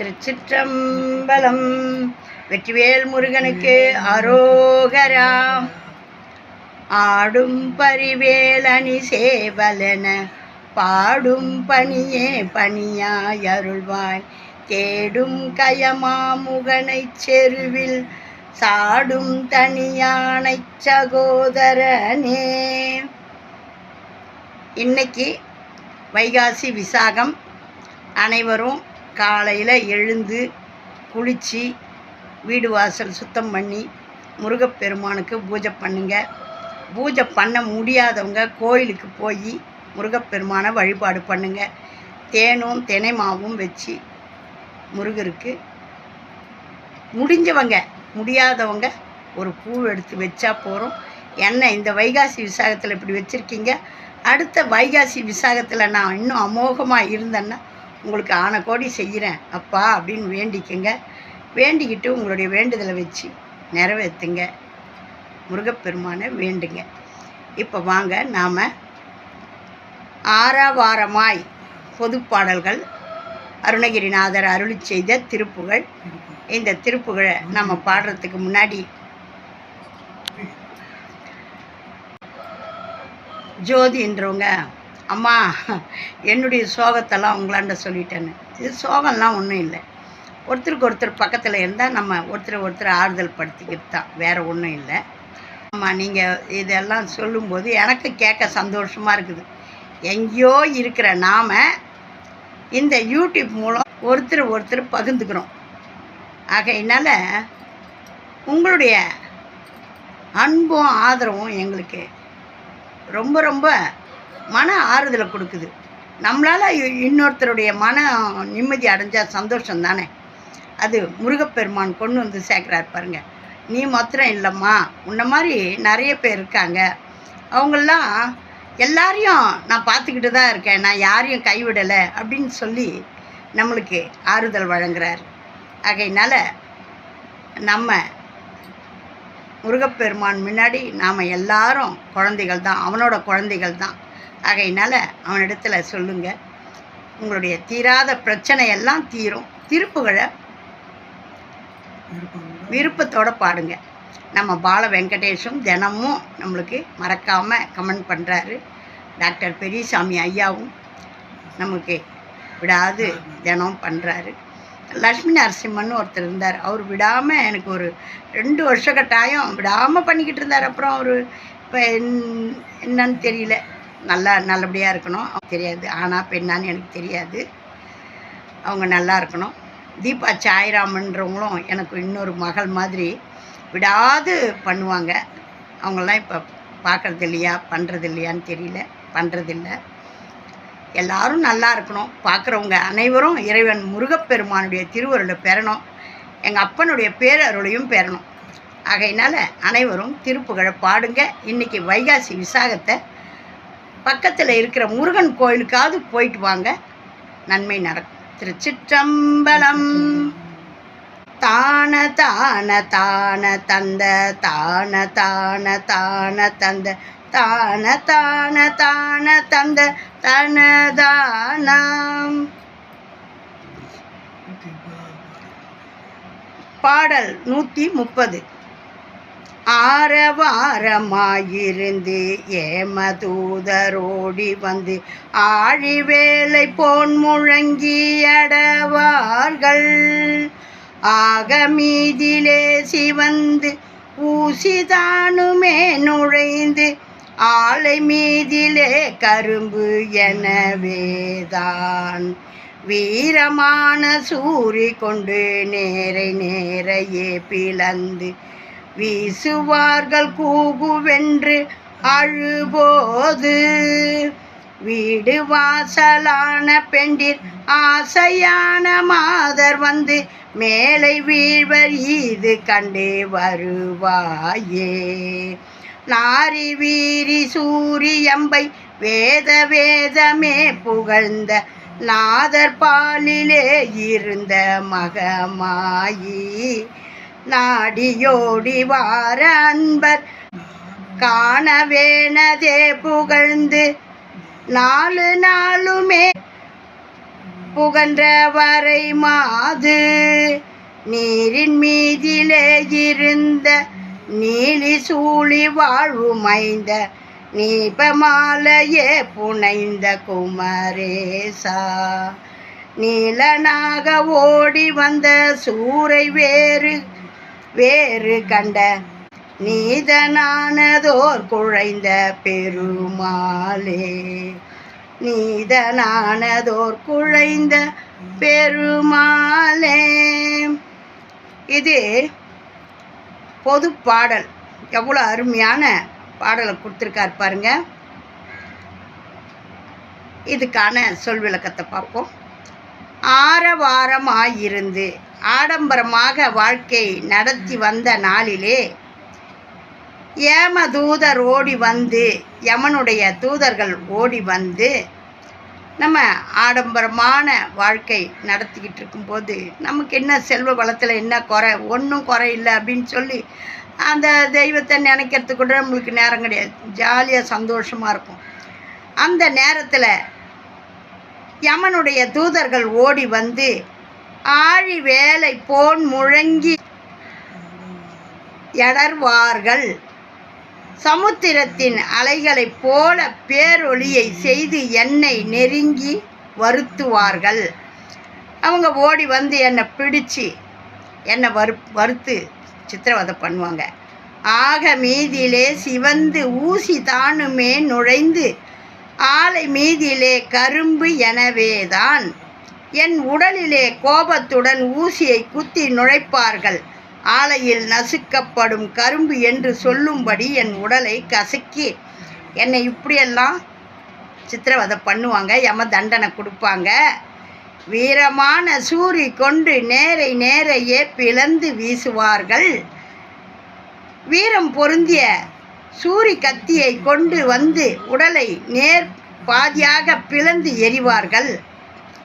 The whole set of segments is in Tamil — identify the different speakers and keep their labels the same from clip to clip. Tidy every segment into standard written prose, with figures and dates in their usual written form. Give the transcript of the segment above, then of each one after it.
Speaker 1: திருச்சிற்றம்பலம். வெற்றிவேல் முருகனுக்கு அரோகரா. ஆடும் பரிவேலணி சேவலென பாடும் பணியே பணியாய் அருள்வாய். தேடும் கயமாமுகனைச் செருவில் சாடும் தனியானைச் சகோதரனே. இன்னைக்கு வைகாசி விசாகம். அனைவரும் காலையில் எழுந்து குளித்து வீடு வாசல் சுத்தம் பண்ணி முருகப்பெருமானுக்கு பூஜை பண்ணுங்க. பூஜை பண்ண முடியாதவங்க கோயிலுக்கு போய் முருகப்பெருமானை வழிபாடு பண்ணுங்க. தேனும் தினை மாவும் வச்சு முருகருக்கு முடிஞ்சவங்க, முடியாதவங்க ஒரு பூ எடுத்து வச்சா போகிறோம். என்ன இந்த வைகாசி விசாகத்தில் இப்படி வச்சுருக்கீங்க, அடுத்த வைகாசி விசாகத்தில் நான் இன்னும் அமோகமாக இருந்தேன்னா உங்களுக்கு ஆன கோடி செய்கிறேன் அப்பா அப்படின்னு வேண்டிக்கங்க. வேண்டிக்கிட்டு உங்களுடைய வேண்டுதலை வச்சு நிறைவேற்றுங்க. முருகப்பெருமானை வேண்டுங்க. இப்போ வாங்க நாம் ஆரவாரமாய் பொதுப்பாடல்கள் அருணகிரிநாதர் அருளி செய்த திருப்புகழ். இந்த திருப்புகழை நம்ம பாடுறதுக்கு முன்னாடி ஜோதின்றவங்க, அம்மா என்னுடைய சோகத்தெல்லாம் உங்களாண்ட சொல்லிட்டேன்னு. இது சோகம்லாம் ஒன்றும் இல்லை. ஒருத்தருக்கு ஒருத்தர் பக்கத்தில் இருந்தால் நம்ம ஒருத்தர் ஆறுதல் படுத்திக்கிட்டு தான், வேறு ஒன்றும் இல்லை. அம்மா நீங்கள் இதெல்லாம் சொல்லும்போது எனக்கு கேட்க சந்தோஷமாக இருக்குது. எங்கேயோ இருக்கிற நாம் இந்த யூடியூப் மூலம் ஒருத்தர் பகிர்ந்துக்கிறோம். ஆகையினால் உங்களுடைய அன்பும் ஆதரவும் எங்களுக்கு ரொம்ப ரொம்ப மன ஆறுதலை கொடுக்குது. நம்மளால் இன்னொருத்தருடைய மன நிம்மதி அடைஞ்சால் சந்தோஷம் தானே. அது முருகப்பெருமான் கொண்டு வந்து சேர்க்குறாரு பாருங்க. நீ மாத்திரம் இல்லைம்மா, உன்ன மாதிரி நிறைய பேர் இருக்காங்க. அவங்களாம் எல்லாரையும் நான் பார்த்துக்கிட்டு தான் இருக்கேன், நான் யாரையும் கைவிடலை அப்படின்னு சொல்லி நம்மளுக்கு ஆறுதல் வழங்குறார். ஆகையினால் நம்ம முருகப்பெருமான் முன்னாடி நாம் எல்லாரும் குழந்தைகள் தான், அவனோட குழந்தைகள் தான். ஆகையினால் அவனிடத்தில் சொல்லுங்கள், உங்களுடைய தீராத பிரச்சனையெல்லாம் தீரும். திருப்புகழை விருப்பத்தோடு பாடுங்க. நம்ம பால வெங்கடேஷும் தினமும் நம்மளுக்கு மறக்காமல் கமெண்ட் பண்ணுறாரு. டாக்டர் பெரியசாமி ஐயாவும் நமக்கு விடாது தினம் பண்ணுறாரு. லக்ஷ்மி நரசிம்மன் ஒருத்தர் இருந்தார், அவர் விடாமல் எனக்கு ஒரு 2 வருஷ கட்டாயம் விடாமல் பண்ணிக்கிட்டு இருந்தார். அப்புறம் அவர் இப்போ என்னன்னு தெரியல, நல்லபடியாக இருக்கணும். தெரியாது, ஆனால் பெண்ணான்னு எனக்கு தெரியாது. அவங்க நல்லா இருக்கணும். தீபா சாய்ராமன்றவங்களும் எனக்கு இன்னொரு மகள் மாதிரி விடாது பண்ணுவாங்க. அவங்களாம் இப்போ பார்க்குறது இல்லையா, பண்ணுறது இல்லையான்னு தெரியல, பண்ணுறதில்லை. எல்லாரும் நல்லா இருக்கணும். பார்க்குறவங்க அனைவரும் இறைவன் முருகப்பெருமானுடைய திருவருளை பெறணும், எங்கள் அப்பனுடைய பேரருளையும் பெறணும். ஆகையினால் அனைவரும் திருப்புகழை பாடுங்க. இன்றைக்கி வைகாசி விசாகத்தை பக்கத்தில் இருக்கிற முருகன் கோயிலுக்காவது போயிட்டு வாங்க, நன்மை நடக்கும். திருச்சிற்றம்பலம். தான தான தான தந்த தான தான தான தந்த தான தான தான தந்த தனதானம். பாடல் 130. ஆரவாரமாயிருந்து ஏமதூதரோடி வந்து ஆழி வேலை போன் முழங்கி அடவார்கள். ஆக மீதிலே சிவந்து ஊசிதானுமே நுழைந்து ஆலை மீதிலே கரும்பு எனவேதான் வீரமான சூரி கொண்டு நேரையே பிளந்து வீசுவார்கள் கூகுவென்று அழுபோது. வீடு வாசலான பெண்டிர் ஆசையான மாதர் வந்து மேலை வீழ்வர் ஈது கண்டே வருவாயே. நாரி வீரி சூரியம்பை வேதமே புகழ்ந்த நாதர் பாலிலே இருந்த மகமாயி. நாடியோடி வார அன்பர் காணவேனதே புகழ்ந்து 4 நாளுமே புகன்ற வரை காது நீரின் மீதிலே இருந்த நீலி சூழி வாழ்வுமைந்த நீபமாலையே புனைந்த குமரேசா நீலனாக ஓடி வந்த சூரை வேறு கண்ட நீதனானதோர் குழைந்த பெருமாளே நீதனானதோர் குழைந்த பெருமாளே. இது பொது பாடல். எவ்வளோ அருமையான பாடலை கொடுத்துருக்கார் பாருங்க. இதுக்கான சொல் விளக்கத்தை பார்ப்போம். ஆரவாரமாயிருந்து ஆடம்பரமாக வாழ்க்கை நடத்தி வந்த நாளிலே ஏமதூதர் ஓடி வந்து யமனுடைய தூதர்கள் ஓடி வந்து நம்ம ஆடம்பரமான வாழ்க்கை நடத்திக்கிட்டு இருக்கும்போது நமக்கு என்ன செல்வ வளத்தில் என்ன குறை, ஒன்றும் குறை இல்லை அப்படின்னு சொல்லி அந்த தெய்வத்தை நினைக்கிறதுக்கு கூட நம்மளுக்கு நேரம் கிடையாது. ஜாலியாக சந்தோஷமாக இருக்கும். அந்த நேரத்தில் யமனுடைய தூதர்கள் ஓடி வந்து ஆழி வேலை போன் முழங்கி எடர்வார்கள். சமுத்திரத்தின் அலைகளைப் போல பேரொளியை செய்து என்னை நெருங்கி வருத்துவார்கள். அவங்க ஓடி வந்து என்னை பிடிச்சி என்னை வறுத்து சித்திரவதை பண்ணுவாங்க. ஆக மீதிலே சிவந்து ஊசி தானுமே நுழைந்து ஆலை மீதிலே கரும்பு எனவேதான் என் உடலிலே கோபத்துடன் ஊசியை குத்தி நுழைப்பார்கள். ஆலையில் நசுக்கப்படும் கரும்பு என்று சொல்லும்படி என் உடலை கசக்கி என்னை இப்படியெல்லாம் சித்திரவதை பண்ணுவாங்க. யம தண்டனை கொடுப்பாங்க. வீரமான சூரி கொண்டு நேரையே பிளந்து வீசுவார்கள். வீரம் பொருந்திய சூரி கத்தியை கொண்டு வந்து உடலை நேர் பாதியாக பிளந்து எறிவார்கள்.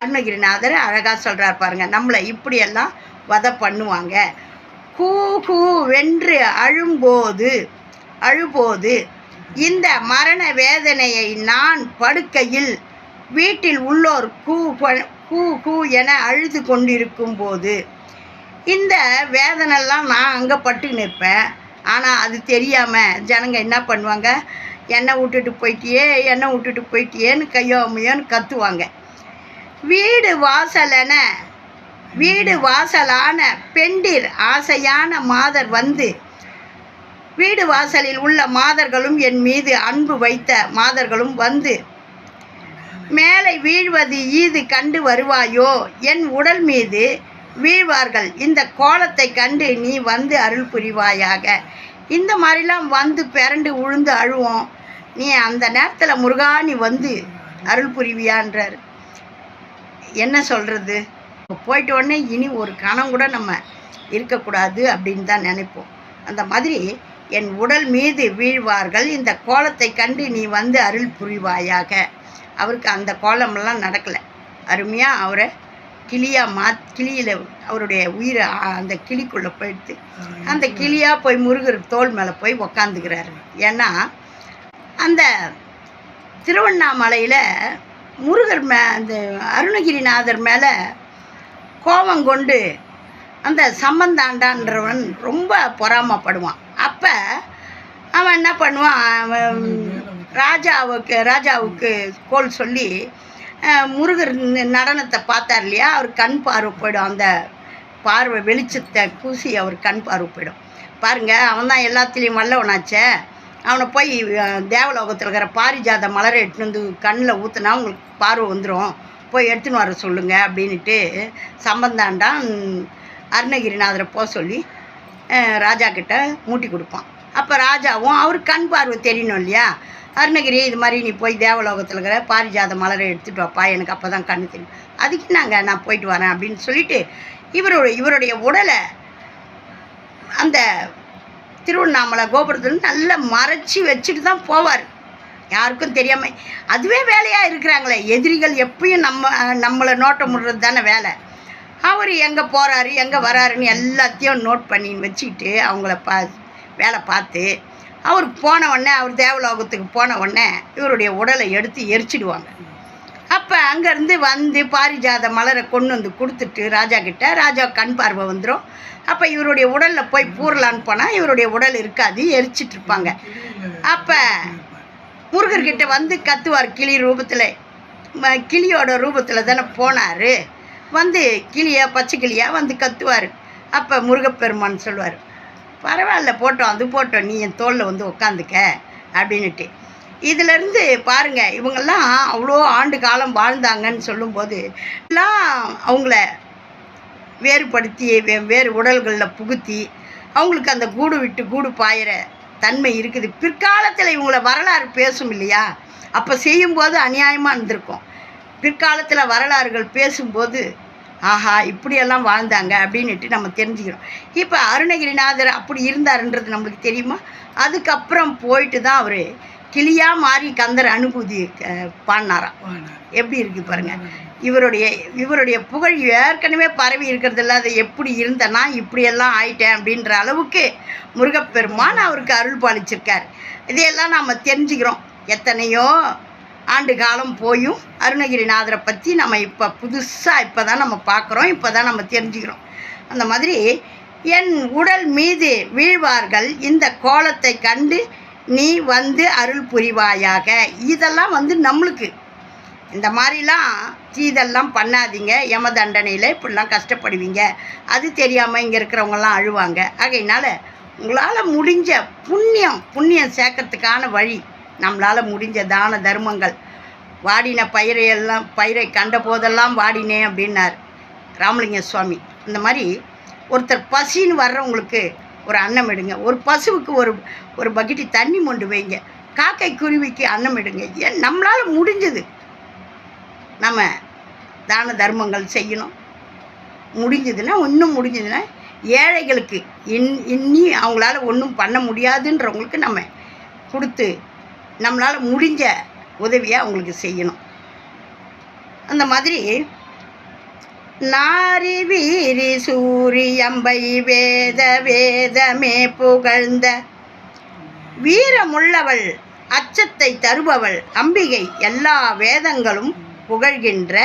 Speaker 1: அருணகிரிநாதர் அழகாக சொல்கிறார் பாருங்க. நம்மளை இப்படியெல்லாம் வதை பண்ணுவாங்க. கூ கூ வென்று அழும்போது இந்த மரண வேதனையை நான் படுக்கையில் வீட்டில் உள்ளோர் கூ கூ என அழுது கொண்டிருக்கும் போது இந்த வேதனைலாம் நான் அங்கே பட்டு நிற்பேன். ஆனால் அது தெரியாமல் ஜனங்க என்ன பண்ணுவாங்க, என்னை விட்டுட்டு போயிட்டியேன்னு கையோமையோன்னு கத்துவாங்க. வீடு வாசலான பெண்டிர் ஆசையான மாதர் வந்து வீடு வாசலில் உள்ள மாதர்களும் என் மீது அன்பு வைத்த மாதர்களும் வந்து மேலே வீழ்வது ஈது கண்டு வருவாயோ, என் உடல் மீது வீழ்வார்கள். இந்த கோலத்தை கண்டு நீ வந்து அருள் புரிவாயாக. இந்த மாதிரிலாம் வந்து பிறண்டு உழுந்து அழுவோம். நீ அந்த நேரத்தில் முருகா நீ வந்து அருள் புரிவியான்றார். என்ன சொல்கிறது, போயிட்ட உடனே இனி ஒரு கணம் கூட நம்ம இருக்கக்கூடாது அப்படின்னு தான் நினைப்போம். அந்த மாதிரி என் உடல் மீது வீழ்வார்கள். இந்த கோலத்தை கண்டு நீ வந்து அருள் புரிவாயாக. அவருக்கு அந்த கோலமெல்லாம் நடக்கலை. அருமையாக அவரை கிளியில் அவருடைய உயிரை அந்த கிளிக்குள்ளே போயிடுத்து அந்த கிளியாக போய் முருகர் தோல் மேலே போய் உக்காந்துக்கிறாரு. ஏன்னா அந்த திருவண்ணாமலையில் முருகர் அந்த அருணகிரிநாதர் மேலே கோபம் கொண்டு அந்த சம்பந்தாண்டான்றவன் ரொம்ப பொறாமப்படுவான். அப்போ அவன் என்ன பண்ணுவான், ராஜாவுக்கு கோல் சொல்லி முருகர் நடனத்தை பார்த்தார் இல்லையா, அவர் கண் பார்வை போயிடும். அந்த பார்வை வெளிச்சத்தை கூசி அவர் கண் பார்வை போயிடும். பாருங்கள், அவன் தான் எல்லாத்துலேயும் வல்லவனாச்சே. அவனை போய் தேவலோகத்தில் இருக்கிற பாரிஜாத மலரை எடுத்துன்னு வந்து கண்ணில் ஊற்றுனா உங்களுக்கு பார்வை வந்துடும், போய் எடுத்துன்னு வர சொல்லுங்கள் அப்படின்ட்டு சம்பந்தாண்டான் அருணகிரிநாதரை போக சொல்லி ராஜா கிட்ட மூட்டி கொடுப்பான். அப்போ ராஜாவும் அவர் கண் பார்வை தெரியணும் இல்லையா, அருணகிரி இது மாதிரி நீ போய் தேவலோகத்தில் இருக்கிற பாரிஜாத மலரை எடுத்துகிட்டு வாப்பா, எனக்கு அப்போ தான் கண்ணு தெரியும், அதுக்கு நான் போயிட்டு வரேன் அப்படின்னு சொல்லிட்டு இவருடைய உடலை அந்த திருவண்ணாமலை கோபுரத்தில் நல்லா மறைச்சி வச்சுட்டு தான் போவார், யாருக்கும் தெரியாமல். அதுவே வேலையாக இருக்கிறாங்களே, எதிரிகள் எப்பயும் நம்மளை நோட்டம் விடுறது தானே வேலை. அவர் எங்கே போகிறாரு எங்கே வராருன்னு எல்லாத்தையும் நோட் பண்ணி வச்சுக்கிட்டு அவங்கள வேலை பார்த்து அவர் போன உடனே, அவர் தேவலோகத்துக்கு போன உடனே இவருடைய உடலை எடுத்து எரிச்சிடுவாங்க. அப்போ அங்கேருந்து வந்து பாரிஜாத மலரை கொண்டு வந்து கொடுத்துட்டு ராஜா கிட்ட, ராஜா கண் பார்வை வந்துடும். அப்போ இவருடைய உடலில் போய் பூரலான்னு போனால் இவருடைய உடல் இருக்காது, எரிச்சிட்ருப்பாங்க. அப்போ முருகர்கிட்ட வந்து கத்துவார் கிளி ரூபத்தில், கிளியோட ரூபத்தில் தானே போனார், வந்து கிளியா பச்சை கிளியாக வந்து கத்துவார். அப்போ முருகப்பெருமான் சொல்லுவார், பரவாயில்ல போட்டோம், அது போட்டோம், நீ என் தோளில் வந்து உக்காந்துக்க அப்படின்னுட்டு. இதிலேருந்து பாருங்கள், இவங்கெல்லாம் அவ்வளோ ஆண்டு காலம் வாழ்ந்தாங்கன்னு சொல்லும்போது எல்லாம் அவங்கள வேறுபடுத்தி வேறு உடல்களில் புகுத்தி அவங்களுக்கு அந்த கூடு விட்டு கூடு பாயிற தன்மை இருக்குது. பிற்காலத்தில் இவங்கள வரலாறு பேசும் இல்லையா, அப்போ செய்யும்போது அநியாயமாக இருந்திருக்கும். பிற்காலத்தில் வரலாறுகள் பேசும்போது ஆஹா இப்படியெல்லாம் வாழ்ந்தாங்க அப்படின்ட்டு நம்ம தெரிஞ்சுக்கிறோம். இப்போ அருணகிரிநாதர் அப்படி இருந்தாருன்றது நம்மளுக்கு தெரியுமா? அதுக்கப்புறம் போயிட்டு தான் அவர் கிளியாக மாறி கந்தர் அனுபூதி பாடினாராம். எப்படி இருக்குது பாருங்கள். இவருடைய புகழ் ஏற்கனவே பரவி இருக்கிறதில்ல, அதை எப்படி இருந்தேன்னா இப்படியெல்லாம் ஆயிட்டேன் அப்படின்ற அளவுக்கு முருகப்பெருமான் அவருக்கு அருள் பாலிச்சிருக்கார். இதையெல்லாம் நாம் தெரிஞ்சுக்கிறோம். எத்தனையோ ஆண்டு காலம் போயும் அருணகிரிநாதரை பற்றி நம்ம இப்போ புதுசாக இப்போ தான் நம்ம பார்க்குறோம், இப்போ தான் நம்ம தெரிஞ்சுக்கிறோம். அந்த மாதிரி என் உடல் மீது வீழ்வார்கள் இந்த கோலத்தை கண்டு நீ வந்து அருள் புரிவாயாக. இதெல்லாம் வந்து நம்மளுக்கு இந்த மாதிரிலாம் தீதெல்லாம் பண்ணாதீங்க, யம தண்டனையில் இப்படிலாம் கஷ்டப்படுவீங்க, அது தெரியாமல் இங்கே இருக்கிறவங்கெல்லாம் அழுவாங்க. ஆகையினால் உங்களால் முடிஞ்ச புண்ணியம் சேர்க்கறதுக்கான வழி, நம்மளால் முடிஞ்ச தான தர்மங்கள். வாடின பயிரை கண்ட போதெல்லாம் வாடினேன் அப்படின்னார் ராமலிங்க சுவாமி. இந்த மாதிரி ஒருத்தர் பசின்னு வர்றவங்களுக்கு ஒரு அன்னம் எடுங்க, ஒரு பசுவுக்கு ஒரு பக்கெட்டி தண்ணி மொண்டு வைங்க, காக்கை குருவிக்கு அன்னம் எடுங்க. ஏன் நம்மளால் முடிஞ்சது நம்ம தான தர்மங்கள் செய்யணும். முடிஞ்சதுன்னா இன்னும் முடிஞ்சதுன்னா ஏழைகளுக்கு இன்னி அவங்களால ஒன்றும் பண்ண முடியாதுன்றவங்களுக்கு நம்ம கொடுத்து நம்மளால் முடிஞ்ச உதவியை அவங்களுக்கு செய்யணும். அந்த மாதிரி நாரி வீரி சூரியம்பை வேதமே புகழ்ந்த வீரமுள்ளவள் அச்சத்தை தருபவள் அம்பிகை எல்லா வேதங்களும் புகழ்கின்ற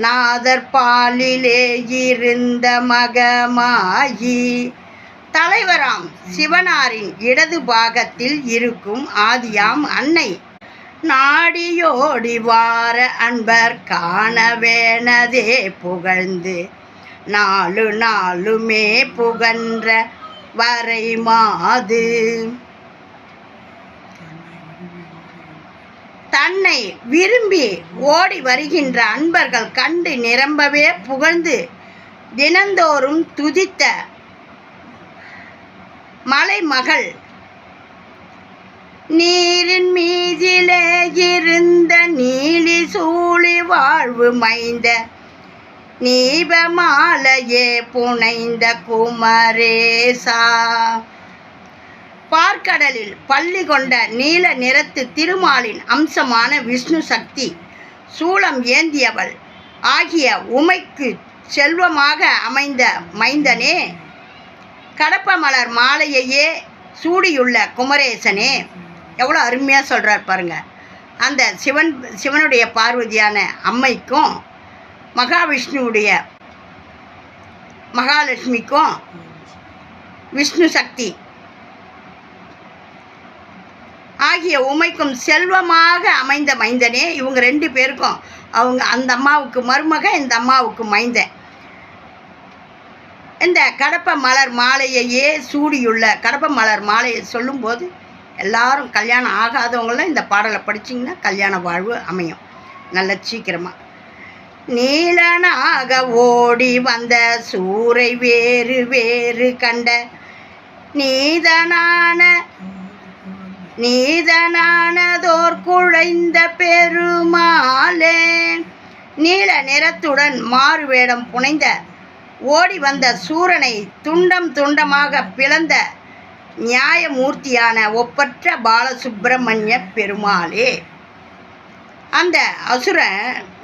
Speaker 1: நாதர் பாலிலே இருந்த மகமாயி தலைவராம் சிவனாரின் இடது பாகத்தில் இருக்கும் ஆதியாம் அன்னை நாடியோடி வார அன்பர் காணவேனதே புகழ்ந்து நாளுமே புகன்ற வரை மாது தன்னை விரும்பி ஓடி வருகின்ற அன்பர்கள் கண்டு நிரம்பவே புகழ்ந்து தினந்தோறும் துதித்த மலைமகள் நீரின் மீதிலே இருந்த நீலி சூழி வாழ்வு மைந்த நீபமாலையே புனைந்த குமரேசா பார்க்கடலில் பள்ளி கொண்ட நீல நிறத்து திருமாலின் அம்சமான விஷ்ணு சக்தி சூலம் ஏந்தியவள் ஆகிய உமைக்கு செல்வமாக அமைந்த மைந்தனே, கடப்ப மலர் மாலையையே சூடியுள்ள குமரேசனே, எவ்வளோ அருமையாக சொல்கிறார் பாருங்க. அந்த சிவனுடைய பார்வதியான அம்மைக்கும் மகாவிஷ்ணுவுடைய மகாலட்சுமிக்கும் விஷ்ணு சக்தி ஆகிய உமைக்கும் செல்வமாக அமைந்த மைந்தனே, இவங்க ரெண்டு பேருக்கும் அவங்க அந்த அம்மாவுக்கு மருமக, இந்த அம்மாவுக்கு மைந்தன். இந்த கடப்ப மலர் மாலையையே சூடியுள்ள கடப்ப மலர் மாலையை சொல்லும்போது எல்லாரும் கல்யாணம் ஆகாதவங்களாம் இந்த பாடலை படிச்சிங்கன்னா கல்யாண வாழ்வு அமையும் நல்ல சீக்கிரமாக. நீலனாக ஓடி வந்த சூரை வேறு வேறு கண்ட நீதனானதோர் குழைந்த பெருமாளே, நீல நிறத்துடன் மாறு வேடம் புனைந்த ஓடி வந்த சூரனை துண்டம் துண்டமாக பிளந்த நியாயமூர்த்தியான ஒப்பற்ற பாலசுப்பிரமணிய பெருமாளே. அந்த அசுரன்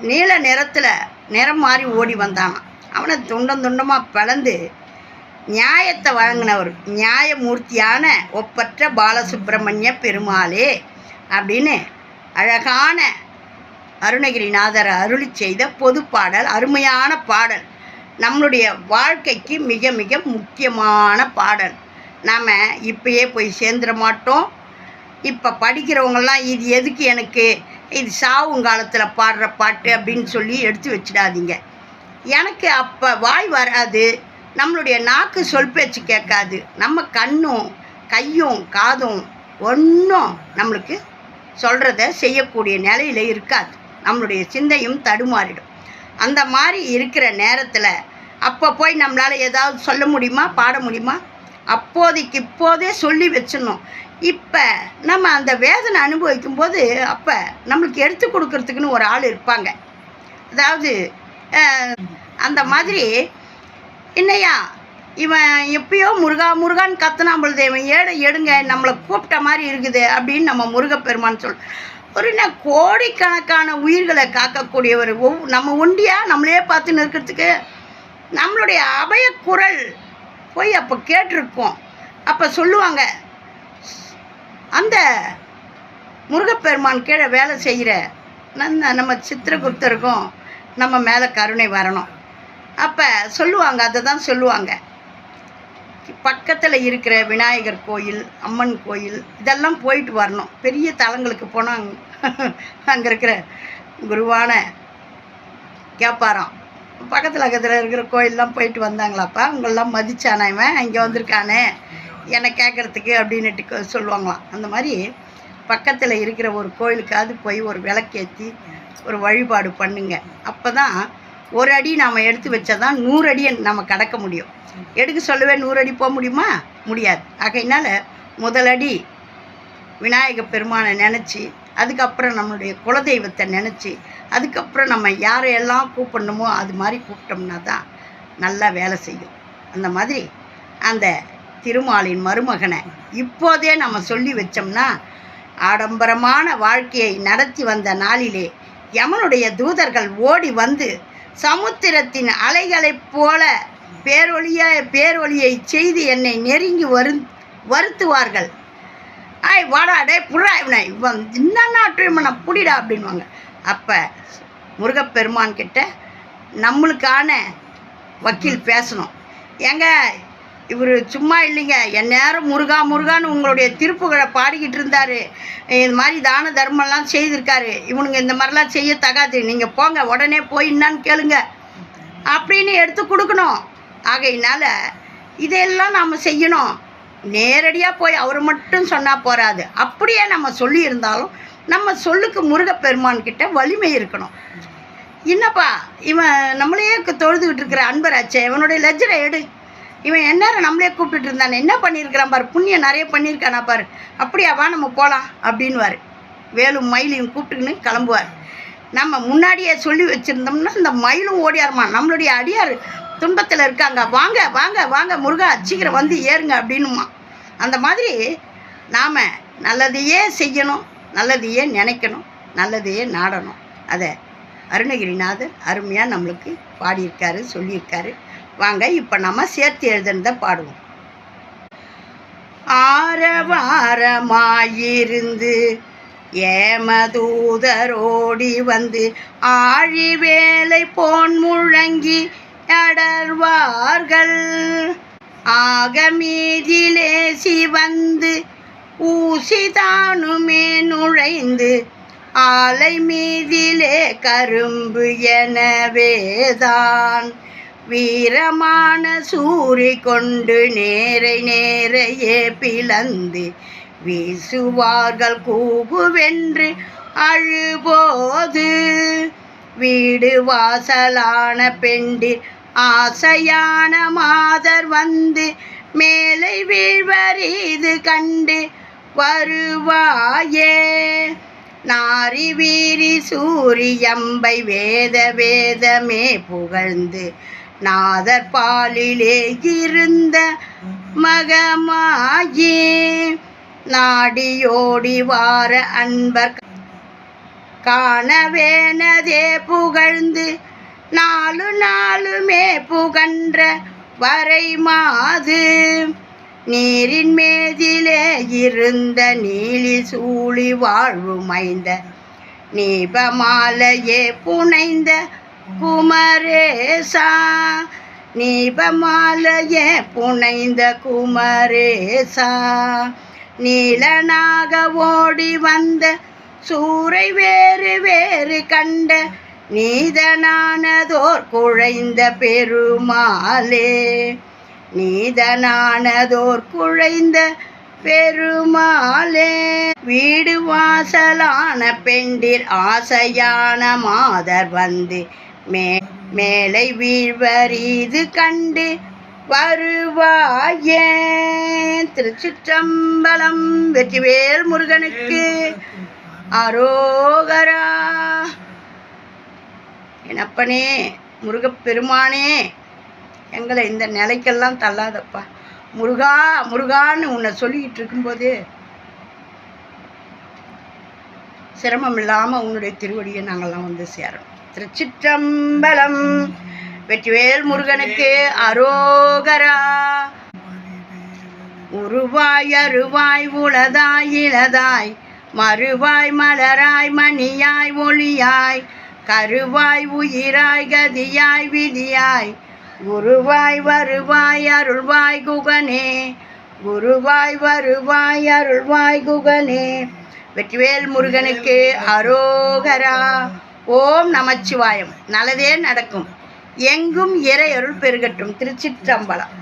Speaker 1: நீல நிறத்தில் நிறம் மாறி ஓடி வந்தானான். அவனை துண்டம் துண்டமாக பிளந்து நியாயத்தை வழங்கினவர் நியாயமூர்த்தியான ஒப்பற்ற பாலசுப்பிரமணிய பெருமாளே அப்படின்னு அழகான அருணகிரிநாதர் அருளி செய்த பொது பாடல், அருமையான பாடல், நம்மளுடைய வாழ்க்கைக்கு மிக மிக முக்கியமான பாடல். நாம் இப்பயே போய் சேர்ந்துட மாட்டோம். இப்போ படிக்கிறவங்கெல்லாம் இது எதுக்கு எனக்கு, இது சாவுங்காலத்தில் பாடுற பாட்டு அப்படின்னு சொல்லி எடுத்து வச்சிடாதீங்க. எனக்கு அப்போ வாய் வராது, நம்மளுடைய நாக்கு சொல் பேச்சு கேட்காது, நம்ம கண்ணும் கையும் காதும் ஒன்றும் நம்மளுக்கு சொல்கிறத செய்யக்கூடிய நிலையில் இருக்காது. நம்மளுடைய சிந்தையும் தடுமாறிடும். அந்த மாதிரி இருக்கிற நேரத்தில் அப்போ போய் நம்மளால் ஏதாவது சொல்ல முடியுமா, பாட முடியுமா? அப்போதைக்கு இப்போதே சொல்லி வச்சிடணும். இப்போ நம்ம அந்த வேதனை அனுபவிக்கும் போது அப்போ நம்மளுக்கு எடுத்து கொடுக்கறதுக்குன்னு ஒரு ஆள் இருப்பாங்க. அதாவது அந்த மாதிரி என்னையா இவன் எப்பயோ முருகா முருகான்னு கத்துனான் பொழுது இவன் எடுங்க நம்மளை கூப்பிட்ட மாதிரி இருக்குது அப்படின்னு நம்ம முருகப்பெருமான்னு ஒரு கோடிக்கணக்கான உயிர்களை காக்கக்கூடியவர். நம்ம ஒண்டியாக நம்மளே பார்த்துன்னு இருக்கிறதுக்கு நம்மளுடைய அபயக்குரல் போய் அப்போ கேட்டிருக்கோம். அப்போ சொல்லுவாங்க, அந்த முருகப்பெருமான் கீழே வேலை செய்கிற நம்ம சித்திரகுப்தருக்கும் நம்ம மேலே கருணை வரணும். அப்போ சொல்லுவாங்க, அதை தான் சொல்லுவாங்க. பக்கத்தில் இருக்கிற விநாயகர் கோயில், அம்மன் கோயில் இதெல்லாம் போயிட்டு வரணும். பெரிய தலங்களுக்கு போனால் அங்கே இருக்கிற குருவான கேட்பாராம், பக்கத்தில் இருக்கிற கோயிலெலாம் போயிட்டு வந்தாங்களாப்பா, உங்களெலாம் மதிச்சானா இவன் இங்கே வந்திருக்கானே என்னை கேட்குறதுக்கு அப்படின்னுட்டு சொல்லுவாங்களாம். அந்த மாதிரி பக்கத்தில் இருக்கிற ஒரு கோயிலுக்காவது போய் ஒரு விளக்கேற்றி ஒரு வழிபாடு பண்ணுங்க. அப்போ தான் ஒரு அடி நாம் எடுத்து வச்சா தான் 100 அடியை நம்ம கடக்க முடியும். எடுக்க சொல்லவே 100 அடி போக முடியுமா? முடியாது. ஆகையினால முதலடி விநாயகர் பெருமானை நினச்சி, அதுக்கப்புறம் நம்மளுடைய குலதெய்வத்தை நினச்சி, அதுக்கப்புறம் நம்ம யாரையெல்லாம் கூப்பிடணுமோ அது மாதிரி கூப்பிட்டோம்னா தான் நல்லா வேலை செய்யும். அந்த மாதிரி அந்த திருமாலின் மருமகனை இப்போதே நம்ம சொல்லி வச்சோம்னா ஆடம்பரமான வாழ்க்கையை நடத்தி வந்த நாளிலே யமனுடைய தூதர்கள் ஓடி வந்து சமுத்திரத்தின் அலைகளைப் போல பேரொளியை செய்து என்னை நெருங்கி வருத்துவார்கள். வாடா டே புறா இவனை இவன் இன்னும் புடிடா அப்படின்வாங்க. அப்போ முருகப்பெருமான் கிட்ட நம்மளுக்கான வக்கீல் பேசணும். ஏங்க இவர் சும்மா இல்லைங்க, என் நேரம் முருகா முருகான்னு உங்களுடைய திருப்புகளை பாடிக்கிட்டு இருந்தார், இது மாதிரி தான தர்மம்லாம் செய்திருக்காரு, இவனுங்க இந்த மாதிரிலாம் செய்ய தகாது, நீங்கள் போங்க உடனே போய் என்னான்னு கேளுங்க அப்படின்னு எடுத்து கொடுக்கணும். ஆகையினால இதெல்லாம் நாம் செய்யணும். நேரடியாக போய் அவர் மட்டும் சொன்னால் போகாது. அப்படியே நம்ம சொல்லியிருந்தாலும் நம்ம சொல்லுக்கு முருகப்பெருமான்கிட்ட வலிமை இருக்கணும். என்னப்பா இவன் நம்மளையே தொழுதுகிட்டு இருக்கிற அன்பராச்சே, இவனுடைய லெஜரை எடு, இவன் எந்நேரம் நம்மளே கூப்பிட்டுட்டு இருந்தானே, என்ன பண்ணியிருக்கிறான் பாரு, புண்ணியம் நிறைய பண்ணியிருக்கானா பாரு, அப்படியாவா நம்ம போகலாம் அப்படின்வார். வேலும் மயிலையும் கூப்பிட்டுக்கின்னு கிளம்புவார். நம்ம முன்னாடியே சொல்லி வச்சுருந்தோம்னா இந்த மயிலும் ஓடியாருமா, நம்மளுடைய அடியார் துன்பத்தில் இருக்காங்க, வாங்க வாங்க வாங்க முருகா சீக்கிரம் வந்து ஏறுங்க அப்படின்னுமா. அந்த மாதிரி நாம் நல்லதையே செய்யணும், நல்லதையே நினைக்கணும், நல்லதையே நாடணும். அதை அருணகிரிநாதர் அருமையாக நம்மளுக்கு பாடியிருக்காரு, சொல்லியிருக்காரு. வாங்க இப்போ நம்ம சேர்த்து எழுதுனதை பாடுவோம். ஆரவாரமாயிருந்து ஏமதூதரோடி வந்து ஆழி வேலை போன் முழங்கி அடர்வார்கள். ஆகமீதிலேசி வந்து ஊசிதானுமே நுழைந்து ஆலை மீதிலே கரும்பு எனவேதான் வீரமான சூரி கொண்டு நேரையே பிளந்து வீசுவார்கள் கூகுவென்று அழுபோது வீடு வாசலான பெண்டிர் ஆசையான மாதர் வந்து மேலை வீழ்வரிது கண்டு வருவாயே. நாரி வீரி சூரியம்பை வேதமே புகழ்ந்து நாதர் பாலிலே இருந்த மகமாயே நாடியோடி வார அன்பர் காணவேனதே புகழ்ந்து நாளுமே புகன்ற வரை மாது நீரின் மேதிலே இருந்த நீலி சூழி வாழ்வு மைந்த நீபமாலையே புனைந்த குமரேசா, நீபமாலையே புனைந்த குமரேசா, நீலனாக ஓடி வந்த சூரை வேறு வேறு கண்ட நீதனானதோர் குழைந்த பெருமாளே, நீதனானதோர் குழைந்த பெருமாளே. வீடு வாசலான பெண்டிர் ஆசையான மாதர் வந்து மேலை வீழ்வரிது கண்டு வருவாயே. திருச்சிற்றம்பலம். வெற்றிவேல் முருகனுக்கு அரோகரா. எனப்பனே முருகப்பெருமானே, எங்களை இந்த நிலைக்கெல்லாம் தள்ளாதப்பா. முருகா முருகான்னு உன்னை சொல்லிக்கிட்டு இருக்கும்போது சிரமம் இல்லாமல் உன்னுடைய திருவடியை நாங்கள்லாம் வந்து சேரோம். திருச்சிற்றம்பலம். வெற்றிவேல் முருகனுக்கு அரோகரா. உருவாய் அருவாய் உளதாய் இளதாய் மறுவாய் மலராய் மணியாய் ஒளியாய் கருவாய் உயிராய் கதியாய் விதியாய் குருவாய் வருவாய் அருள்வாய் குகனே, குருவாய் வருவாய் அருள்வாய் குகனே. வெற்றிவேல் முருகனுக்கு அரோகரா. ஓம் நமச்சிவாயம். நல்லதே நடக்கும். எங்கும் இறை அருள் பெருகட்டும். திருச்சிற்றம்பலம்.